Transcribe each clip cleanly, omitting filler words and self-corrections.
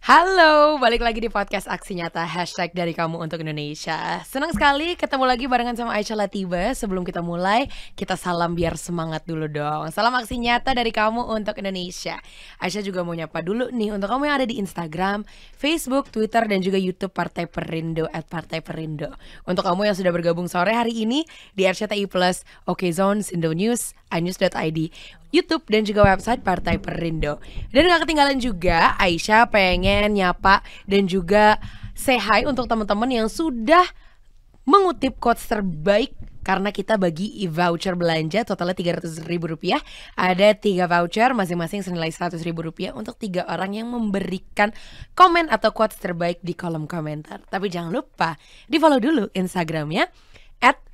Halo, balik lagi di podcast Aksi Nyata Hashtag dari kamu untuk Indonesia. Senang sekali ketemu lagi barengan sama Aisyah Latiba. Sebelum kita mulai, kita salam biar semangat dulu dong. Salam Aksi Nyata dari kamu untuk Indonesia. Aisyah juga mau nyapa dulu nih untuk kamu yang ada di Instagram, Facebook, Twitter, dan juga YouTube Partai Perindo @partai-perindo. Untuk kamu yang sudah bergabung sore hari ini di RCTI Plus, Okezone, Indonews, iNews.id, YouTube dan juga website Partai Perindo. Dan gak ketinggalan juga, Aisyah pengen nyapa dan juga say hi untuk teman-teman yang sudah mengutip quotes terbaik. Karena kita bagi voucher belanja totalnya Rp300.000. Ada 3 voucher masing-masing senilai Rp100.000 untuk 3 orang yang memberikan komen atau quotes terbaik di kolom komentar. Tapi jangan lupa di follow dulu Instagramnya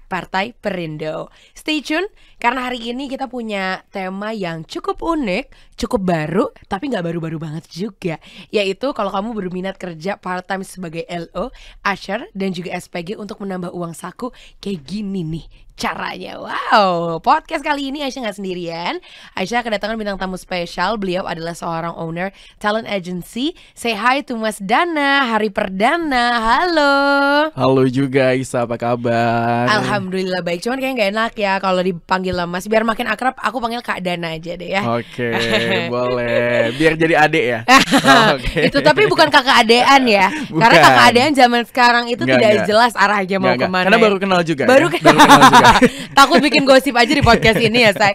@Partai Perindo. Stay tune karena hari ini kita punya tema yang cukup unik, cukup baru, tapi gak baru-baru banget juga. Yaitu kalau kamu berminat kerja part time sebagai LO, usher, dan juga SPG untuk menambah uang saku, kayak gini nih caranya. Wow, podcast kali ini Aisyah gak sendirian. Aisyah kedatangan bintang tamu spesial. Beliau adalah seorang owner talent agency. Say hi to Mas Dana, Hari Perdana. Halo. Halo juga Isa, apa kabar? Alhamdulillah baik, cuman kayaknya gak enak ya kalau dipanggil Mas. Biar makin akrab, aku panggil Kak Dana aja deh ya. Oke, boleh. Biar jadi adek ya. Itu tapi bukan kakak adean ya. Bukan. Karena kakak adean zaman sekarang itu tidak Enggak. jelas arahnya mau Enggak. kemana. Karena ya. baru kenal juga. Baru ya? kenal. Baru kenal juga. Takut bikin gosip aja di podcast ini ya, say.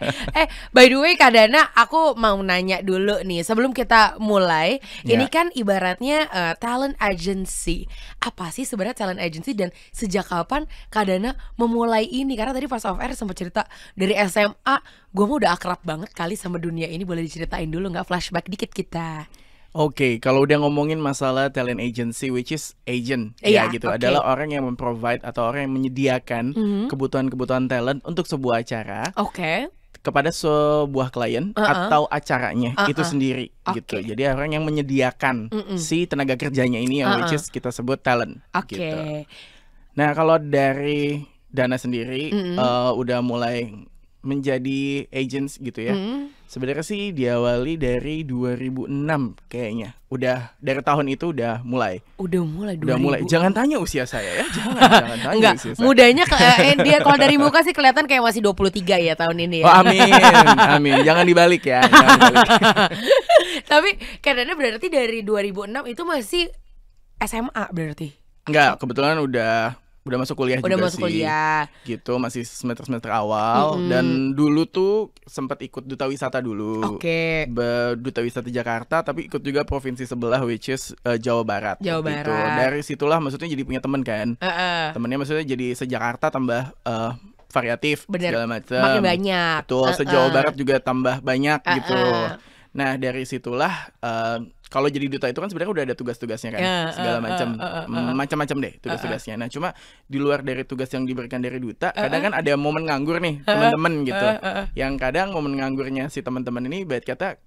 By the way Kak Dana, aku mau nanya dulu nih sebelum kita mulai. Ya. Ini kan ibaratnya talent agency. Apa sih sebenarnya talent agency dan sejak kapan Kak Dana memulai ini? Karena tadi pas off air sempat cerita dari SMA, gue mah udah akrab banget kali sama dunia ini. Boleh diceritain dulu nggak, flashback dikit kita? Oke, kalau udah ngomongin masalah talent agency, which is agent, Iya, ya gitu, oke. adalah orang yang memprovide atau orang yang menyediakan kebutuhan-kebutuhan talent untuk sebuah acara Oke. kepada sebuah klien atau acaranya itu sendiri gitu. Oke. Jadi orang yang menyediakan si tenaga kerjanya ini yang which is kita sebut talent. Oke. Gitu. Nah, kalau dari Dana sendiri udah mulai menjadi agents gitu ya. Sebenarnya sih diawali dari 2006 kayaknya. Udah dari tahun itu udah mulai. Udah mulai 2000. Udah mulai. Jangan tanya usia saya ya. Jangan tanya Enggak, usia saya. mudanya dia kalau dari muka sih kelihatan kayak masih 23 ya tahun ini ya. Oh, amin. Amin. Jangan dibalik ya. Jangan dibalik. Tapi kadang berarti dari 2006 itu masih SMA berarti. Enggak, kebetulan udah masuk kuliah Udah juga masuk sih. kuliah. Gitu, masih semester awal dan dulu tuh sempat ikut duta wisata dulu. Oke. Duta wisata Jakarta, tapi ikut juga provinsi sebelah which is Jawa Barat. Jawa gitu. Barat. Dari situlah maksudnya jadi punya teman kan. Temennya maksudnya jadi se-Jakarta tambah variatif. Bener. Segala macam. Makin banyak. Betul, se-Jawa Barat juga tambah banyak gitu. Nah, dari situlah kalau jadi duta itu kan sebenarnya udah ada tugas-tugasnya kan, segala macam, macam-macam deh tugas-tugasnya. Nah, cuma di luar dari tugas yang diberikan dari duta, kadang kan ada momen nganggur nih teman-teman gitu. Yang kadang momen nganggurnya si teman-teman ini, ibarat kata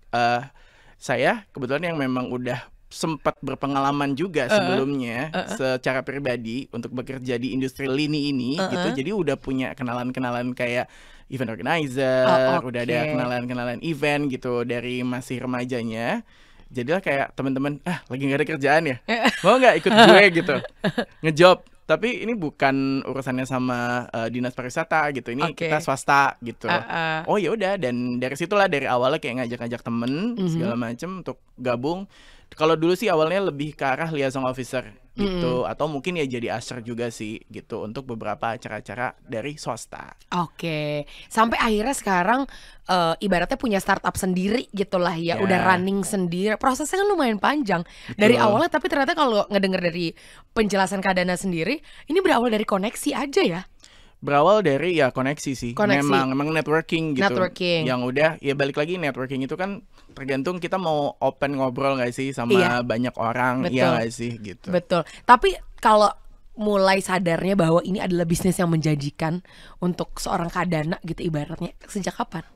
saya kebetulan yang memang udah sempat berpengalaman juga sebelumnya secara pribadi untuk bekerja di industri lini ini gitu. Jadi udah punya kenalan-kenalan kayak event organizer, udah ada kenalan-kenalan event gitu dari masih remajanya. Jadilah kayak teman-teman, lagi nggak ada kerjaan ya, mau nggak ikut gue gitu, ngejob. Tapi ini bukan urusannya sama dinas pariwisata gitu, ini kita swasta gitu. Oh ya udah, dan dari situlah dari awalnya kayak ngajak-ngajak temen segala macem untuk gabung. Kalau dulu sih awalnya lebih ke arah liaison officer gitu, atau mungkin ya jadi usher juga sih gitu untuk beberapa acara-acara dari swasta. Oke. Sampai akhirnya sekarang ibaratnya punya startup sendiri gitulah ya, udah running sendiri. Prosesnya kan lumayan panjang. Dari awalnya, tapi ternyata kalau ngedenger dari penjelasan Kak Dana sendiri, ini berawal dari koneksi aja ya. Berawal dari ya koneksi sih. Koneksi. Memang networking gitu. Networking. Yang udah ya balik lagi, networking itu kan tergantung kita mau open ngobrol gak sih sama banyak orang. Betul. Iya gak sih gitu. Betul. Tapi kalau mulai sadarnya bahwa ini adalah bisnis yang menjanjikan untuk seorang Kak Dana gitu ibaratnya, sejak kapan?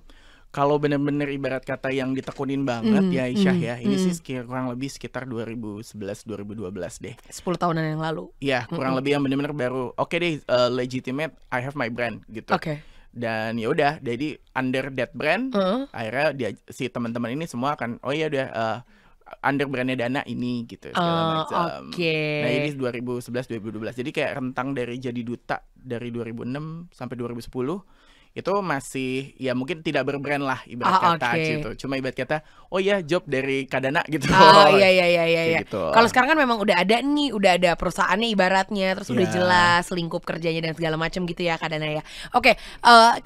Kalau bener-bener ibarat kata yang ditekunin banget ya Aisyah ya, ini sih kurang lebih sekitar 2011-2012 deh. 10 tahunan yang lalu. Iya, kurang lebih yang bener-bener baru oke deh, legitimate, I have my brand gitu. Oke. Dan ya udah, jadi under that brand akhirnya si teman-teman ini semua akan oh ya udah under brandnya Dana ini gitu segala macam. Nah ini 2011-2012. Jadi kayak rentang dari jadi duta dari 2006 sampai 2010 itu masih ya mungkin tidak berbrand lah ibarat kata gitu. Cuma ibarat kata oh ya job dari Kadana gitu. Iya. Gitu. Kalau sekarang kan memang udah ada perusahaannya ibaratnya, terus udah jelas lingkup kerjanya dan segala macam gitu ya Kadana ya. Oke,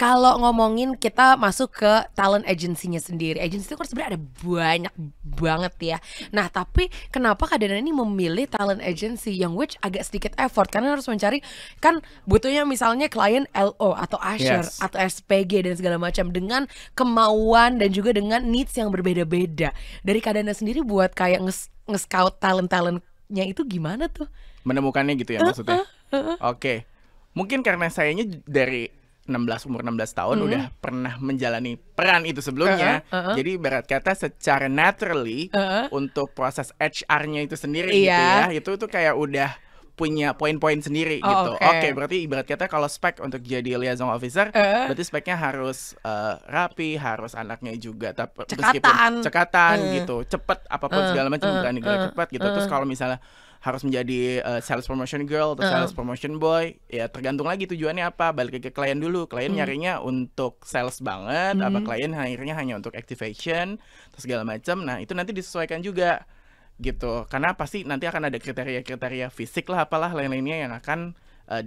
kalau ngomongin kita masuk ke talent agency-nya sendiri. Agency itu kan sebenarnya ada banyak banget ya. Nah, tapi kenapa Kadana ini memilih talent agency yang which agak sedikit effort karena harus mencari kan butuhnya misalnya klien LO atau Usher atau SPG dan segala macam dengan kemauan dan juga dengan needs yang berbeda-beda. Dari Kadana sendiri buat kayak nge-scout talent-talentnya itu gimana tuh? Menemukannya gitu ya maksudnya? Oke. Mungkin karena sayanya dari umur 16 tahun udah pernah menjalani peran itu sebelumnya. Jadi ibarat kata secara naturally untuk proses HR-nya itu sendiri gitu ya. Itu tuh kayak udah punya poin-poin sendiri gitu. Oke, berarti ibarat kata kalau spek untuk jadi liaison officer, berarti speknya harus rapi, harus anaknya juga cekatan gitu, cepet apapun segala macam berani gerak cepat gitu. Terus kalau misalnya harus menjadi sales promotion girl atau sales promotion boy, ya tergantung lagi tujuannya apa. Balik ke klien dulu. Klien nyarinya untuk sales banget, apa klien akhirnya hanya untuk activation, terus segala macam. Nah, itu nanti disesuaikan juga gitu. Karena pasti nanti akan ada kriteria-kriteria fisik lah apalah lain-lainnya yang akan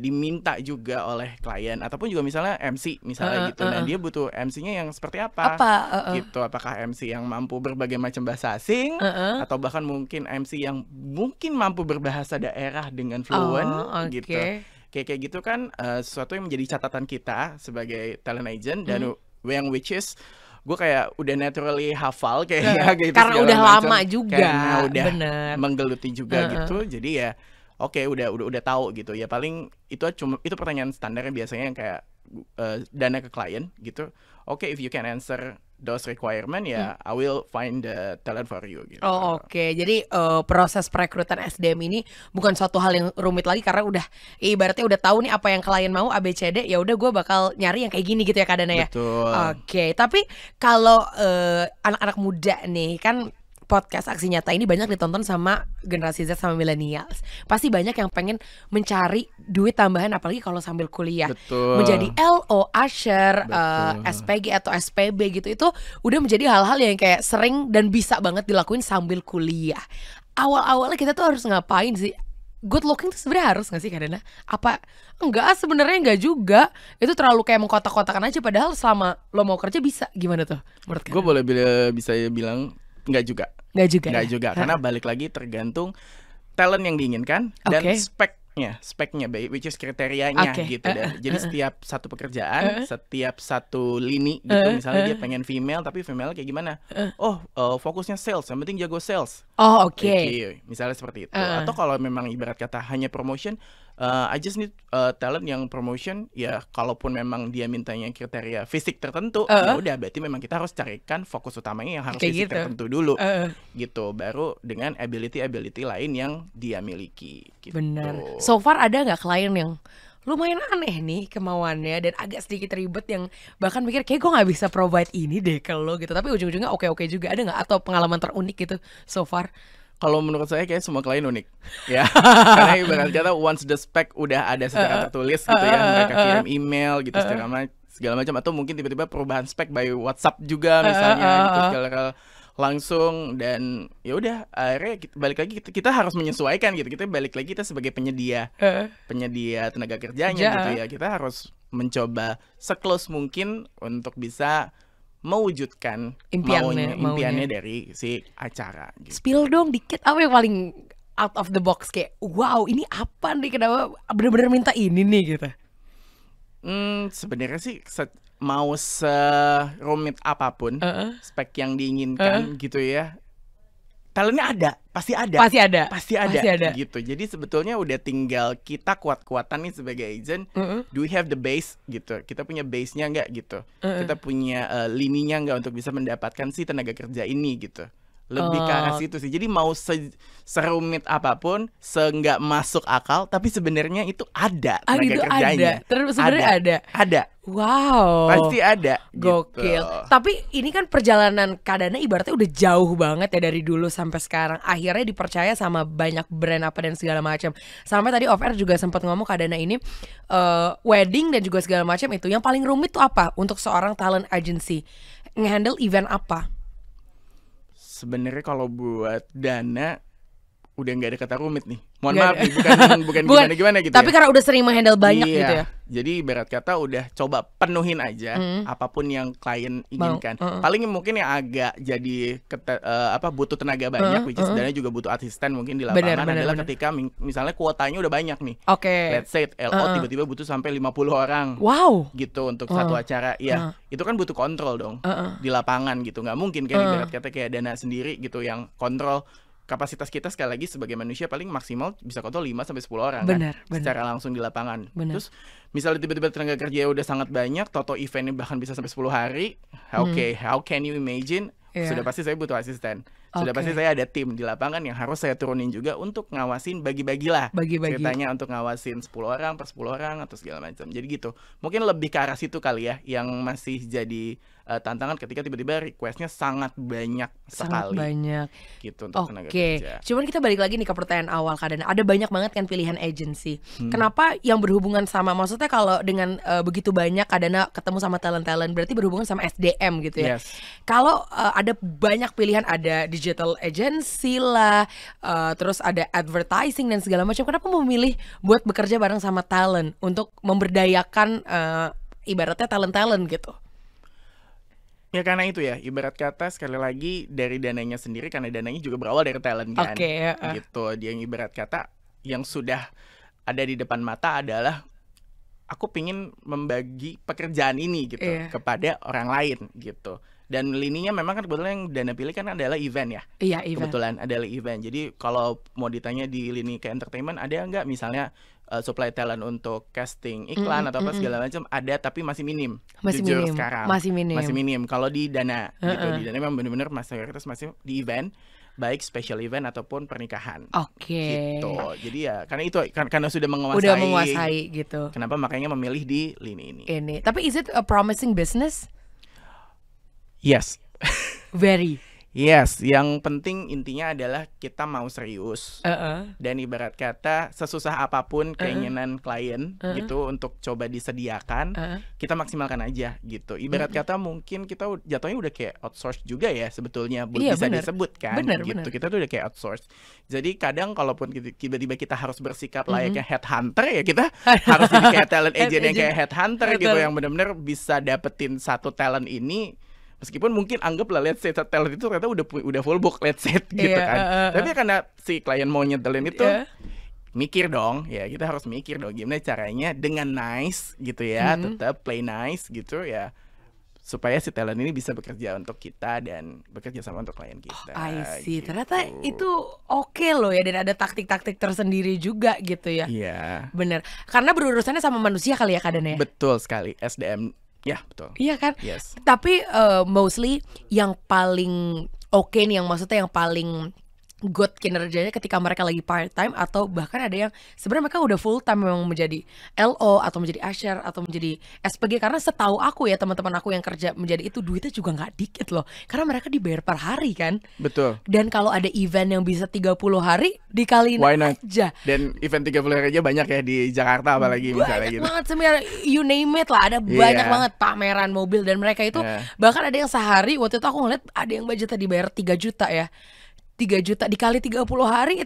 diminta juga oleh klien ataupun juga misalnya MC misalnya gitu. Nah, dia butuh MC-nya yang seperti apa? Gitu. Apakah MC yang mampu berbagai macam bahasa asing atau bahkan mungkin MC yang mungkin mampu berbahasa daerah dengan fluent gitu. Kayak gitu kan sesuatu yang menjadi catatan kita sebagai talent agent dan yang which is gue kayak udah naturally hafal kayaknya gitu karena udah macam. Lama juga karena udah menggeluti juga gitu. Jadi ya udah tahu gitu ya. Paling itu pertanyaan standarnya biasanya yang kayak dana ke klien gitu. If you can answer those requirement ya I will find the talent for you gitu. Jadi proses perekrutan SDM ini bukan suatu hal yang rumit lagi karena udah ibaratnya udah tahu nih apa yang klien mau ABCD, ya udah gue bakal nyari yang kayak gini gitu ya Kadana ya. Betul. Tapi kalau anak-anak muda nih kan podcast Aksi Nyata ini banyak ditonton sama generasi Z sama millennials. Pasti banyak yang pengen mencari duit tambahan apalagi kalau sambil kuliah. Betul. Menjadi LO, Usher, SPG atau SPB gitu itu udah menjadi hal-hal yang kayak sering dan bisa banget dilakuin sambil kuliah. Awal-awalnya kita tuh harus ngapain sih? Good looking tuh sebenarnya harus gak sih Kadana? Apa enggak? Sebenarnya enggak juga. Itu terlalu kayak mengkotak-kotakan aja. Padahal selama lo mau kerja bisa. Gimana tuh menurut Kadana? Gue boleh bisa bilang Enggak juga. Karena balik lagi tergantung talent yang diinginkan dan speknya which is kriterianya gitu. Jadi setiap satu pekerjaan, setiap satu lini gitu, misalnya dia pengen female tapi female kayak gimana? Fokusnya sales, yang penting jago sales. Misalnya seperti itu. Atau kalau memang ibarat kata hanya promotion, I just need talent yang promotion. Ya kalaupun memang dia mintanya kriteria fisik tertentu, ya udah berarti memang kita harus carikan fokus utamanya yang harus fisik tertentu dulu, gitu. Baru dengan ability lain yang dia miliki. Gitu. Benar. So far ada nggak klien yang lumayan aneh nih kemauannya dan agak sedikit ribet yang bahkan mikir kayak gue nggak bisa provide ini deh ke lo gitu, tapi ujung-ujungnya oke juga, ada nggak? Atau pengalaman terunik gitu so far? Kalau menurut saya kayak semua klien unik ya. Karena ibarat kata once the spec udah ada secara tertulis gitu ya, mereka kirim email gitu segala macam, atau mungkin tiba-tiba perubahan spek by WhatsApp juga misalnya gitu segala langsung, dan ya udah akhirnya balik lagi kita harus menyesuaikan gitu. Kita balik lagi kita sebagai penyedia tenaga kerjanya gitu ya, kita harus mencoba se-close mungkin untuk bisa mewujudkan impiannya dari si acara gitu. Spill dong dikit apa yang paling out of the box, kayak wow ini apa nih, kenapa benar-benar minta ini nih gitu. Sebenarnya sih mau serumit apapun spek yang diinginkan gitu ya, talentnya ada, pasti ada gitu. Jadi sebetulnya udah tinggal kita kuat-kuatan nih sebagai agent. Do we have the base gitu? Kita punya base-nya nggak gitu? Kita punya lininya nggak untuk bisa mendapatkan si tenaga kerja ini gitu? Lebih ke arah situ sih. Jadi mau serumit apapun, nggak masuk akal, tapi sebenarnya itu ada tenaga itu kerjanya. Ada. Terus sebenarnya ada. Wow. Pasti ada. Gokil. Gitu. Tapi ini kan perjalanan Kak Dana ibaratnya udah jauh banget ya dari dulu sampai sekarang. Akhirnya dipercaya sama banyak brand apa dan segala macam. Sampai tadi off air juga sempat ngomong Kak Dana ini wedding dan juga segala macam itu. Yang paling rumit tuh apa untuk seorang talent agency? Nge-handle event apa? Sebenarnya kalau buat Dana udah nggak ada kata rumit nih. Mohon Gak maaf ada. nih, bukan gimana gitu. Tapi ya. karena udah sering menghandle banyak Iya. gitu ya. Jadi ibarat kata udah coba penuhin aja apapun yang klien inginkan. Paling mungkin yang agak jadi butuh tenaga banyak, which is Dana juga butuh asisten mungkin di lapangan adalah ketika misalnya kuotanya udah banyak nih. Oke. Let's say LO tiba-tiba butuh sampai 50 orang. Wow. Gitu untuk satu acara. Ya, itu kan butuh kontrol dong di lapangan gitu. Nggak mungkin kan ibarat kata kayak Dana sendiri gitu yang kontrol. Kapasitas kita sekali lagi sebagai manusia paling maksimal bisa kontrol 5 sampai 10 orang bener. Secara langsung di lapangan. Bener. Terus misalnya tiba-tiba tenaga kerja udah sangat banyak, toto eventnya bahkan bisa sampai 10 hari. Oke, how can you imagine? Sudah pasti saya butuh asisten. Sudah pasti saya ada tim di lapangan yang harus saya turunin juga untuk ngawasin bagi-bagilah. Ceritanya untuk ngawasin 10 orang per 10 orang atau segala macam. Jadi gitu. Mungkin lebih ke arah situ kali ya yang masih jadi tantangan ketika tiba-tiba requestnya sangat banyak sekali. Sangat banyak. Gitu untuk tenaga kerja. Cuman kita balik lagi nih ke pertanyaan awal Kak Dana. Ada banyak banget kan pilihan agency. Kenapa yang berhubungan sama, maksudnya kalau dengan begitu banyak Kak Dana ketemu sama talent-talent berarti berhubungan sama SDM gitu ya. Yes. Kalau ada banyak pilihan, ada digital agency lah, terus ada advertising dan segala macam. Kenapa memilih buat bekerja bareng sama talent untuk memberdayakan ibaratnya talent-talent gitu? Ya karena itu ya, ibarat kata sekali lagi dari dananya sendiri, karena dananya juga berawal dari talent kan. Gitu, dia yang ibarat kata yang sudah ada di depan mata adalah aku pingin membagi pekerjaan ini gitu kepada orang lain gitu. Dan lininya memang kan kebetulan yang Dana pilih kan adalah event ya. Iya, event. Kebetulan adalah event. Jadi kalau mau ditanya di lini ke entertainment, ada nggak misalnya supply talent untuk casting iklan atau apa segala macam, ada tapi masih minim. Masih jujur minim. sekarang Masih minim. Kalau di Dana gitu, di Dana memang benar-benar mayoritas masih di event, baik special event ataupun pernikahan. Gitu. Jadi ya karena itu karena sudah menguasai gitu. Kenapa makanya memilih di lini ini. Tapi is it a promising business? Yes. Very. Yes, yang penting intinya adalah kita mau serius. Dan ibarat kata sesusah apapun keinginan klien gitu untuk coba disediakan, kita maksimalkan aja gitu. Ibarat kata mungkin kita jatuhnya udah kayak outsource juga ya sebetulnya, bisa disebut kan gitu. Kita tuh udah kayak outsource. Jadi kadang kalaupun tiba-tiba kita harus bersikap layaknya headhunter ya, kita harus jadi kayak talent agent yang kayak headhunter gitu, yang benar-benar bisa dapetin satu talent ini. Meskipun mungkin anggaplah let's say talent itu ternyata udah full book let's say gitu kan. Tapi karena si klien mau nyetelin itu mikir dong, ya kita harus mikir dong gimana caranya dengan nice gitu ya, tetap play nice gitu ya, supaya si talent ini bisa bekerja untuk kita dan bekerja sama untuk klien kita. I see. Gitu. Ternyata itu oke loh ya, dan ada taktik-taktik tersendiri juga gitu ya. Iya. Bener. Karena berurusannya sama manusia kali ya Kak Dana ya. Betul sekali, SDM. Ya betul. Iya kan. Yes. Tapi mostly yang paling oke nih, yang maksudnya yang paling good kinerjanya ketika mereka lagi part time, atau bahkan ada yang sebenarnya mereka udah full time memang menjadi LO atau menjadi usher atau menjadi SPG. Karena setahu aku ya, teman-teman aku yang kerja menjadi itu duitnya juga nggak dikit loh, karena mereka dibayar per hari kan. Betul. Dan kalau ada event yang bisa 30 hari dikaliin aja. Dan event 30 hari aja banyak ya di Jakarta apalagi misalnya gitu. Banyak banget seminar, you name it lah, ada banyak banget pameran mobil. Dan mereka itu bahkan ada yang sehari, waktu itu aku ngeliat ada yang budgetnya dibayar 3 juta ya. 3 juta dikali 30 hari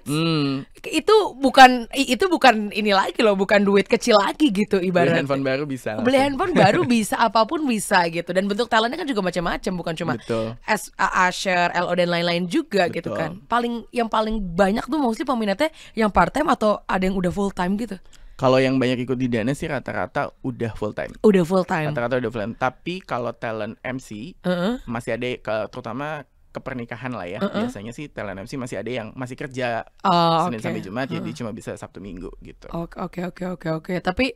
itu bukan ini lagi loh, bukan duit kecil lagi gitu ibaratnya. Beli handphone baru bisa apapun bisa gitu. Dan bentuk talentnya kan juga macam-macam, bukan cuma usher, LO dan lain-lain juga. Betul. Gitu kan. Yang paling banyak tuh mostly peminatnya yang part time atau ada yang udah full time gitu. Kalau yang banyak ikut di Dana sih rata-rata udah full time. Rata-rata udah full time. Tapi kalau talent MC masih ada terutama ke pernikahan lah ya. Biasanya sih talent MC masih ada yang masih kerja Senin sampai Jumat, jadi cuma bisa Sabtu Minggu gitu. Oke. Tapi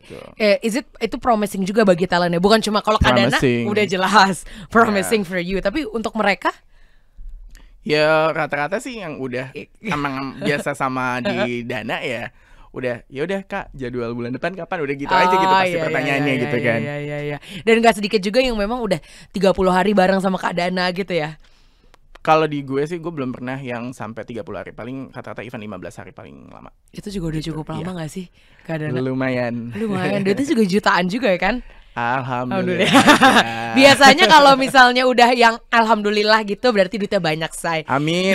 itu promising juga bagi talentnya. Bukan cuma kalau Kak Dana udah jelas promising for you, tapi untuk mereka Ya rata-rata sih yang udah emang biasa sama di Dana ya udah Kak, jadwal bulan depan kapan, udah gitu aja gitu pasti pertanyaannya gitu kan. Iya. Dan gak sedikit juga yang memang udah 30 hari bareng sama Kak Dana gitu ya. Kalau di gue sih gue belum pernah yang sampai 30 hari, paling rata-rata event 15 hari paling lama. Itu juga udah cukup lama gak sih Kak Dana? Lumayan. Itu juga jutaan juga ya kan? Alhamdulillah. Biasanya kalau misalnya udah yang alhamdulillah gitu berarti duitnya banyak, say. Amin.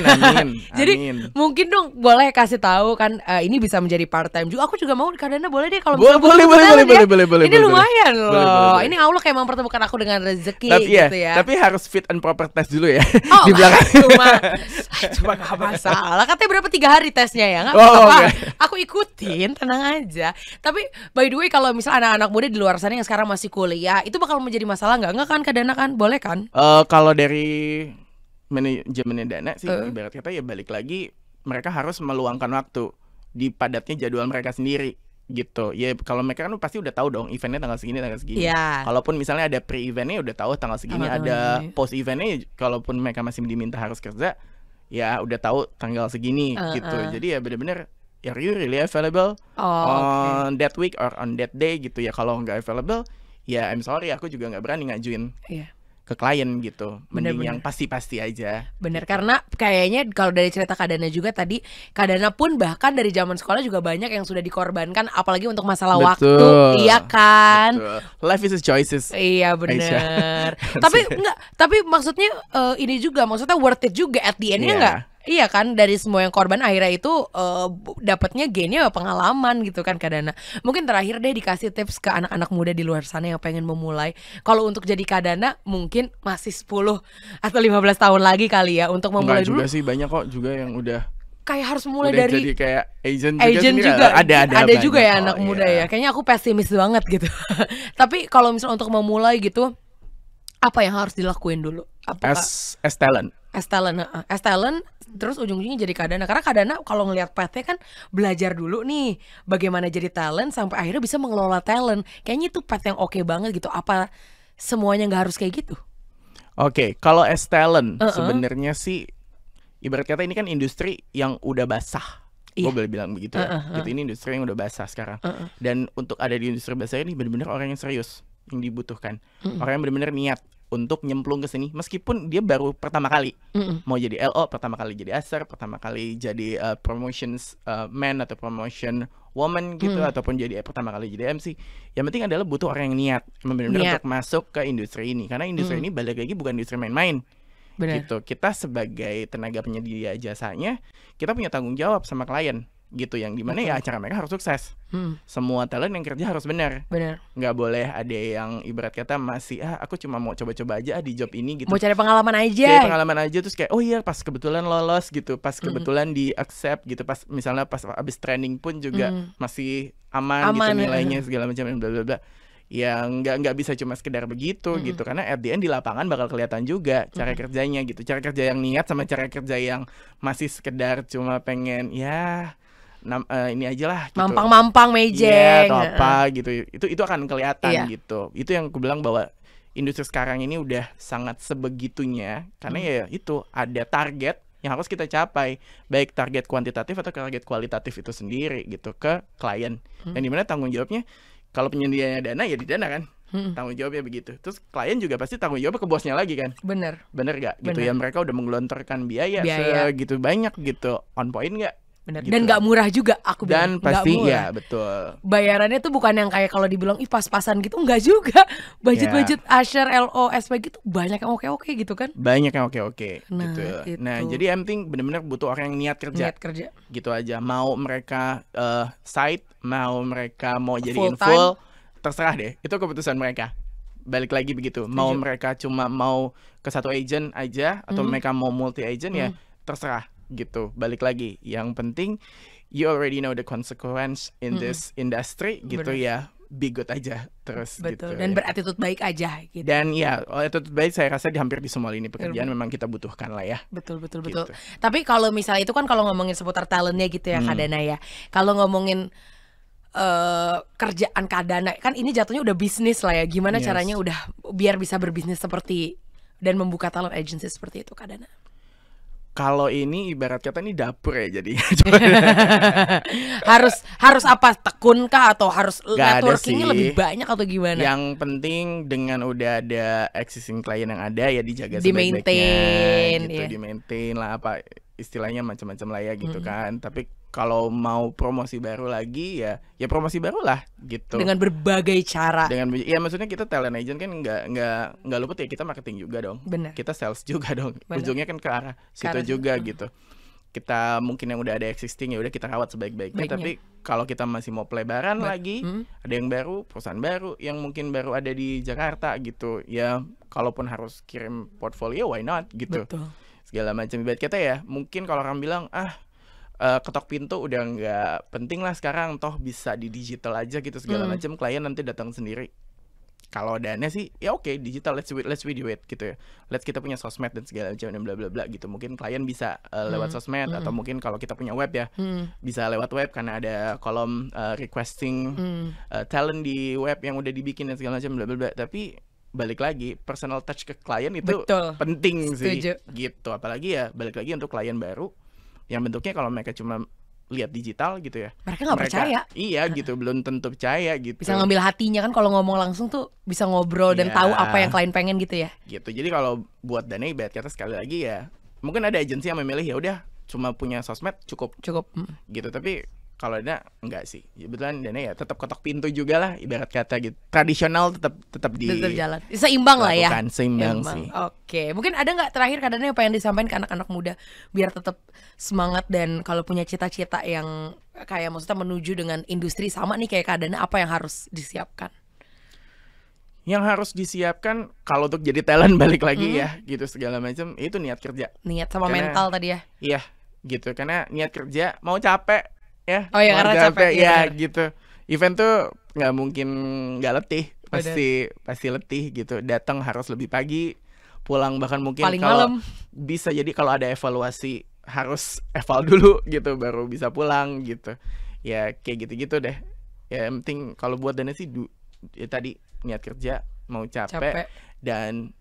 Jadi mungkin dong boleh kasih tahu kan, ini bisa menjadi part time juga. Aku juga mau, Kadana boleh deh kalau boleh. Ini lumayan loh. Ini Allah kayak mempertemukan aku dengan rezeki gitu ya. Tapi harus fit and proper test dulu ya. Di belakang. Cuma gak masalah. Katanya berapa 3 hari tesnya ya? Gak apa-apa. Aku ikutin, tenang aja. Tapi by the way kalau misal anak-anak muda di luar sana yang sekarang masih kuliah, itu bakal menjadi masalah nggak kan Kadana kan? Boleh kan? Kalau dari manajemen Dana sih ibarat kata ya balik lagi mereka harus meluangkan waktu di padatnya jadwal mereka sendiri gitu. Ya kalau mereka kan pasti udah tahu dong eventnya tanggal segini. Yeah. Kalaupun misalnya ada pre-eventnya udah tahu tanggal segini, ada post-eventnya kalaupun mereka masih diminta harus kerja ya udah tahu tanggal segini gitu. Jadi ya benar-benar are you really available on that week or on that day gitu ya. Kalau nggak available ya I'm sorry, aku juga nggak berani ngajuin ke klien gitu. Mending yang pasti-pasti aja. Bener, karena kayaknya kalau dari cerita Kadana juga tadi, Kadana pun bahkan dari zaman sekolah juga banyak yang sudah dikorbankan, apalagi untuk masalah waktu, iya kan? Betul. Life is a choices. Iya bener. tapi maksudnya ini juga, maksudnya worth it juga at the end-nya nggak? Iya kan, dari semua yang korban akhirnya itu dapatnya gainnya pengalaman gitu kan Kadana. Mungkin terakhir deh dikasih tips ke anak-anak muda di luar sana yang pengen memulai. Kalau untuk jadi Kadana mungkin masih 10 atau 15 tahun lagi kali ya untuk memulai. Enggak juga sih, banyak kok juga yang udah kayak harus mulai udah dari jadi kayak agent juga. Ada juga ya anak muda ya. iya. Kayaknya aku pesimis banget gitu. Tapi kalau misalnya untuk memulai gitu, apa yang harus dilakuin dulu? As talent. As talent, terus ujung-ujungnya jadi Kadana. Karena Kadana kalau ngelihat path-nya kan belajar dulu nih bagaimana jadi talent sampai akhirnya bisa mengelola talent. Kayaknya itu path yang oke banget gitu. Apa semuanya nggak harus kayak gitu? Oke, kalau as talent sebenarnya sih ibarat kata ini kan industri yang udah basah. Gue boleh bilang begitu ya. Gitu, ini industri yang udah basah sekarang. Dan untuk ada di industri basah ini benar-benar orang yang serius yang dibutuhkan. Orang yang benar-benar niat untuk nyemplung ke sini meskipun dia baru pertama kali mau jadi LO, pertama kali jadi aser, pertama kali jadi promotions man atau promotion woman gitu, ataupun jadi pertama kali jadi MC. Yang penting adalah butuh orang yang niat benar-benar untuk masuk ke industri ini, karena industri ini balik lagi bukan industri main-main. Gitu. Kita sebagai tenaga penyedia jasanya kita punya tanggung jawab sama klien gitu, yang dimana ya acara mereka harus sukses. Semua talent yang kerja harus benar. Nggak boleh ada yang ibarat kata masih aku cuma mau coba-coba aja di job ini gitu. Mau cari pengalaman aja. Terus kayak oh iya pas kebetulan lolos gitu, pas kebetulan di accept gitu, pas misalnya pas abis training pun juga masih aman gitu nilainya segala macam bla bla bla. Ya nggak bisa cuma sekedar begitu gitu, karena at the end di lapangan bakal kelihatan juga cara kerjanya gitu, cara kerja yang niat sama cara kerja yang masih sekedar cuma pengen ini aja lah gitu. Mampang-mampang mejeng atau apa gitu, itu akan kelihatan gitu. Itu yang aku bilang bahwa industri sekarang ini udah sangat sebegitunya, karena ya itu ada target yang harus kita capai, baik target kuantitatif atau target kualitatif itu sendiri gitu ke klien. Dan dimana tanggung jawabnya kalau penyedianya Dana ya di Dana kan, tanggung jawabnya begitu. Terus klien juga pasti tanggung jawab ke bosnya lagi kan. Bener gak gitu ya, mereka udah menggelontorkan biaya segitu banyak gitu, on point gak? Gitu. Dan gak murah juga aku bilang. Dan pasti ya betul. Bayarannya tuh bukan yang kayak kalau dibilang pas-pasan gitu, enggak juga. Budget Usher, LO, SP gitu banyak yang oke-oke gitu kan. Banyak yang oke-oke gitu. Nah jadi yang penting benar-benar butuh orang yang niat kerja. Gitu aja. Mau mereka side, mau mereka mau jadiin full, terserah deh. Itu keputusan mereka. Balik lagi begitu. Mau mereka cuma mau ke satu agent aja atau mereka mau multi agent ya terserah gitu. Balik lagi, yang penting you already know the consequence in this industry gitu. Ya be good aja terus. Betul. Gitu dan berattitude baik aja gitu. Dan ya attitude baik saya rasa hampir di semua lini pekerjaan memang kita butuhkan lah ya. Betul. Tapi kalau misalnya itu kan kalau ngomongin seputar talentnya gitu ya Kadana ya, kalau ngomongin kerjaan Kadana kan ini jatuhnya udah bisnis lah ya. Gimana caranya udah biar bisa berbisnis seperti dan membuka talent agency seperti itu Kadana? Kalau ini ibarat kata ini dapur ya jadi. harus apa, tekun kah atau harus Gak networkingnya lebih banyak atau gimana? Yang penting dengan udah ada existing klien yang ada ya dijaga Di-maintain, sebaik-baiknya gitu, iya. di-maintain lah apa istilahnya macam-macam lah ya gitu kan. Tapi kalau mau promosi baru lagi ya promosi baru lah gitu. Dengan berbagai cara. Ya maksudnya kita talent agent kan nggak luput ya kita marketing juga dong. Bener. Kita sales juga dong. Bener. Ujungnya kan ke arah situ juga gitu. Kita mungkin yang udah ada existing ya udah kita rawat sebaik-baiknya. Tapi kalau kita masih mau pelebaran lagi, ada yang baru, perusahaan baru yang mungkin baru ada di Jakarta gitu. Ya kalaupun harus kirim portfolio why not gitu. Betul. Segala macam ibarat kata ya. Mungkin kalau orang bilang ketok pintu udah nggak penting lah sekarang, toh bisa di digital aja gitu segala macam, klien nanti datang sendiri. Kalau dana sih ya oke, digital let's we do it gitu ya. Let's kita punya sosmed dan segala macam dan bla bla bla gitu. Mungkin klien bisa lewat sosmed atau mungkin kalau kita punya web ya bisa lewat web karena ada kolom requesting talent di web yang udah dibikin dan segala macam bla bla bla. Tapi balik lagi personal touch ke klien itu penting sih gitu. Apalagi ya balik lagi untuk klien baru yang bentuknya kalau mereka cuma lihat digital gitu ya, mereka nggak percaya. Iya gitu, belum tentu percaya gitu. Bisa ngambil hatinya kan kalau ngomong langsung tuh bisa ngobrol dan tahu apa yang klien pengen gitu ya. Gitu. Jadi kalau buat dana ibarat kata sekali lagi ya, mungkin ada agensi yang memilih ya udah cuma punya sosmed cukup gitu. Tapi kalau dana enggak sih. Kebetulan dana ya tetap ketok pintu juga lah ibarat kata gitu. Tradisional tetap jalan. Seimbang lah ya. Seimbang sih. Oke, mungkin ada nggak terakhir kadang apa yang disampaikan ke anak-anak muda biar tetap semangat dan kalau punya cita-cita yang kayak maksudnya menuju dengan industri sama nih kayak keadaannya, apa yang harus disiapkan? Yang harus disiapkan kalau untuk jadi talent balik lagi ya gitu segala macam itu niat kerja. Niat sama mental tadi ya. Iya, gitu. Karena niat kerja mau capek ya. Oh ya karena capek ya gitu. Event tuh nggak mungkin nggak letih, pasti letih gitu. Datang harus lebih pagi, pulang bahkan mungkin paling kalau malam. Bisa jadi kalau ada evaluasi harus eval dulu gitu baru bisa pulang gitu. Ya kayak gitu-gitu deh. Ya yang penting kalau buat dana sih ya tadi niat kerja, mau capek. Dan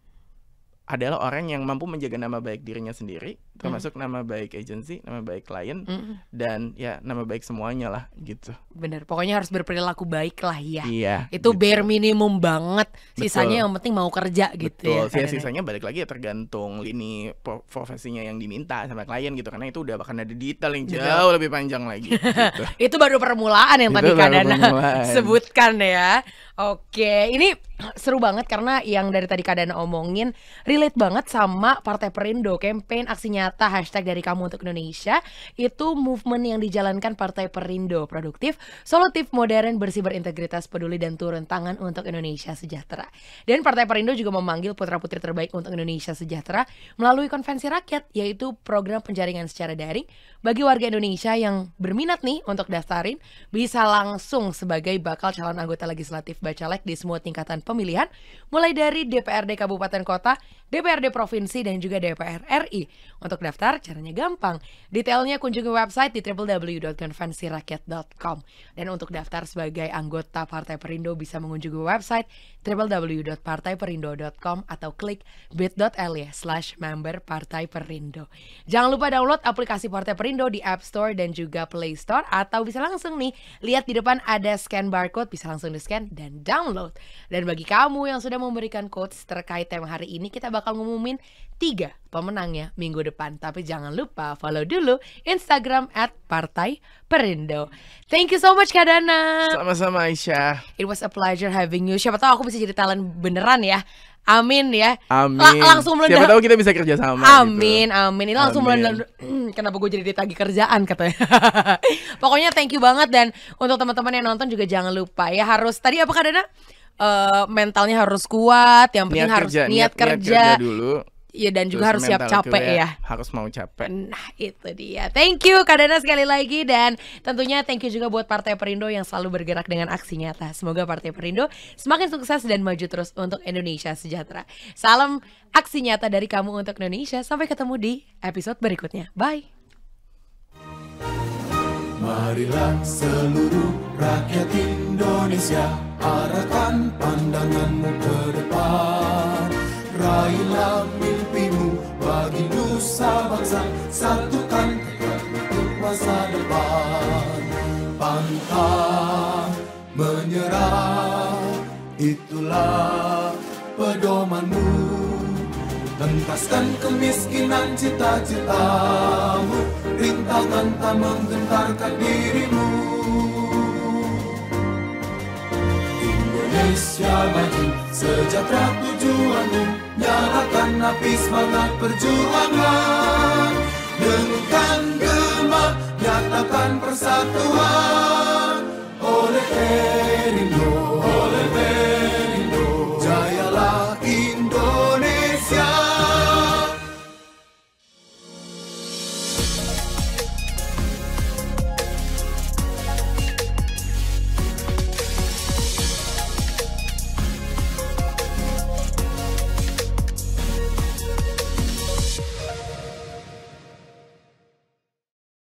adalah orang yang mampu menjaga nama baik dirinya sendiri, termasuk nama baik agensi, nama baik klien, dan ya nama baik semuanya lah gitu. Bener, pokoknya harus berperilaku baik lah ya. Iya. Itu gitu. Bare minimum banget. Sisanya yang penting mau kerja gitu ya. Betul, sisanya balik lagi ya tergantung lini profesinya yang diminta sama klien gitu. Karena itu udah bahkan ada detail yang jauh lebih panjang lagi gitu. Itu baru permulaan yang tadi Kak Dana sebutkan ya. Oke, ini seru banget karena yang dari tadi Kak Dana omongin relate banget sama Partai Perindo. Campaign aksi nyata #dari kamu untuk Indonesia itu movement yang dijalankan Partai Perindo, produktif, solutif, modern, bersih, berintegritas, peduli, dan turun tangan untuk Indonesia sejahtera. Dan Partai Perindo juga memanggil putra-putri terbaik untuk Indonesia sejahtera melalui konvensi rakyat, yaitu program penjaringan secara daring bagi warga Indonesia yang berminat nih untuk daftarin bisa langsung sebagai bakal calon anggota legislatif Bacalek di semua tingkatan pemilihan, mulai dari DPRD Kabupaten Kota, DPRD Provinsi, dan juga DPR RI. Untuk daftar, caranya gampang. Detailnya kunjungi website di www.konvensirakyat.com. Dan untuk daftar sebagai anggota Partai Perindo bisa mengunjungi website www.partaiperindo.com atau klik bit.ly/member Partai Perindo. Jangan lupa download aplikasi Partai Perindo di App Store dan juga Play Store, atau bisa langsung nih, lihat di depan ada scan barcode, bisa langsung di-scan dan download. Dan bagi kamu yang sudah memberikan quotes terkait tema hari ini, kita bakal ngumumin 3 pemenangnya minggu depan. Tapi jangan lupa follow dulu Instagram @partaiperindo. Thank you so much Kak Dana. Sama-sama Aisyah. It was a pleasure having you. Siapa tahu aku bisa jadi talent beneran ya. Amin ya. Amin. Langsung meledak. Siapa tahu kita bisa kerja sama. Amin, gitu. Amin. Ini langsung meledak. Kenapa gue jadi ditagih kerjaan katanya. Pokoknya thank you banget. Dan untuk teman-teman yang nonton juga jangan lupa ya, harus tadi apa Kak Dana? Mentalnya harus kuat. Yang penting harus niat kerja dulu. Ya, dan juga harus siap capek ya. Harus mau capek. Nah itu dia. Thank you Kak Dana sekali lagi. Dan tentunya thank you juga buat Partai Perindo yang selalu bergerak dengan aksi nyata. Semoga Partai Perindo semakin sukses dan maju terus untuk Indonesia sejahtera. Salam aksi nyata dari kamu untuk Indonesia. Sampai ketemu di episode berikutnya. Bye. Marilah seluruh rakyat Indonesia, arahkan pandanganmu ke depan. Raihlah mimpimu bagi nusa bangsa. satukan tekad untuk masa depan. Pantang menyerah, itulah pedomanmu. Entaskan kemiskinan cita-citamu, rintangan tak menggentarkan dirimu. Indonesia maju, sejahtera tujuanmu, nyalakan api semangat perjuangan. Dengunkan gema, nyatakan persatuan. Oleh Perindo, oleh Perindo.